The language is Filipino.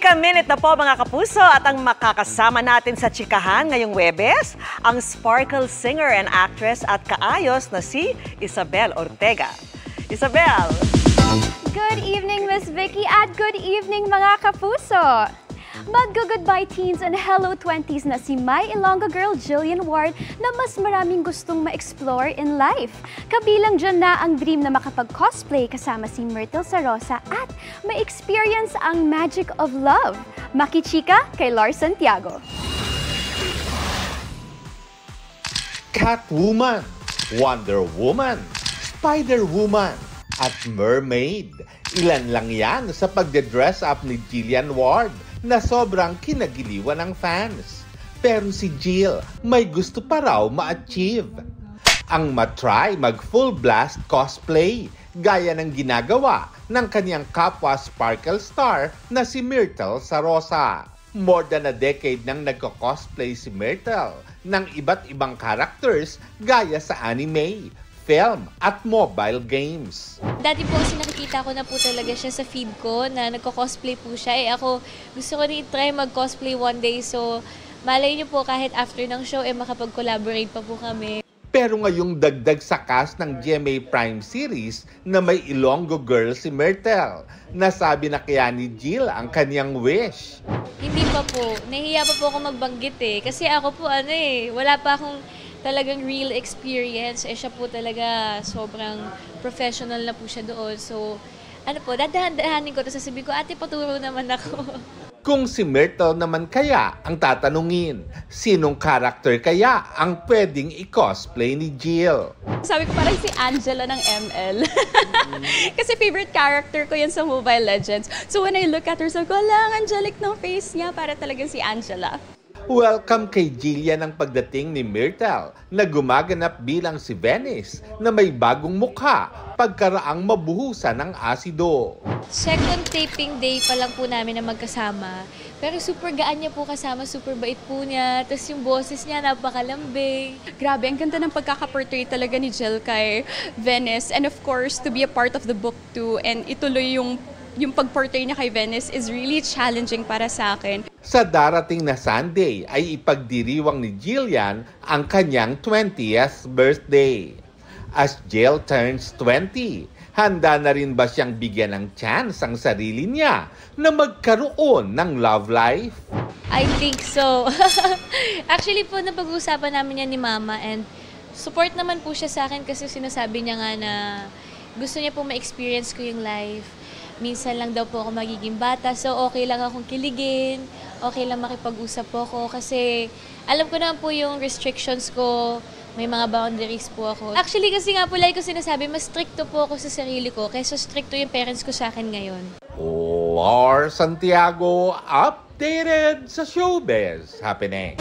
Chika Minute na po mga kapuso at ang makakasama natin sa chikahan ngayong Huwebes, ang sparkle singer and actress at kaayos na si Isabel Ortega. Isabel! Good evening, Miss Vicky, at good evening mga kapuso! Mag-goodbye teens and hello 20s na si My Ilonggo girl Jillian Ward na mas maraming gustong ma-explore in life. Kabilang dyan na ang dream na makapag-cosplay kasama si Myrtle Sarosa at ma-experience ang magic of love. Makichika kay Lars Santiago. Catwoman, Wonder Woman, Spider Woman, at Mermaid. Ilan lang yan sa pagde-dress up ni Jillian Ward na sobrang kinagiliwan ng fans. Pero si Jill may gusto pa raw ma-achieve. Ang matry mag-full blast cosplay gaya ng ginagawa ng kanyang kapwa sparkle star na si Myrtle Sarosa. More than a decade nang nagko-cosplay si Myrtle ng iba't ibang characters gaya sa anime, film at mobile games. Dati po kasi nakikita ko na po talaga siya sa feed ko na nagko-cosplay po siya. Ako gusto ko rin i-try mag-cosplay one day. So malay niyo po kahit after ng show makapag-collaborate pa po kami. Pero ngayong dagdag sa cast ng GMA Prime series na may Ilonggo girl si Myrtle, nasabi na kaya ni Jill ang kanyang wish. Hindi pa po. Nahihiya pa po ako magbanggit Kasi ako po wala pa akong talagang real experience. Siya po talaga sobrang professional na po siya doon. So, dadahan-dahanin ko. Tapos sasabihin ko, ate, paturo naman ako. Kung si Myrtle naman kaya ang tatanungin, sinong character kaya ang pwedeng i-cosplay ni Jill? Sabi ko parang si Angela ng ML. Kasi favorite character ko yan sa Mobile Legends. So when I look at her, sabi ko, ang angelic ng face niya, para talagang si Angela. Welcome kay Jillian ang pagdating ni Myrtle na gumaganap bilang si Venice na may bagong mukha pagkaraang mabuhusan ng asido. Second taping day pa lang po namin na magkasama. Pero super gaan niya po kasama, super bait po niya. Tapos yung boses niya napakalambing. Grabe, ang ganda ng pagkakaportray talaga ni Jill kay Venice. And of course, to be a part of the book too. And ituloy yung pag-portray niya kay Venice is really challenging para sa akin. Sa darating na Sunday ay ipagdiriwang ni Jillian ang kanyang 20th birthday. As Jill turns 20, handa na rin ba siyang bigyan ng chance ang sarili niya na magkaroon ng love life? I think so. Actually po, napag-uusapan namin yan ni Mama and support naman po siya sa akin kasi sinasabi niya nga na gusto niya po ma-experience ko yung life. Minsan lang daw po ako magiging bata, so okay lang akong kiligin, okay lang makipag-usap po ako kasi alam ko naman po yung restrictions ko, may mga boundaries po ako. Actually kasi nga po like ko sinasabi, mas stricto po ako sa sarili ko kaysa stricto yung parents ko sa akin ngayon. Lars Santiago, updated sa showbiz happening.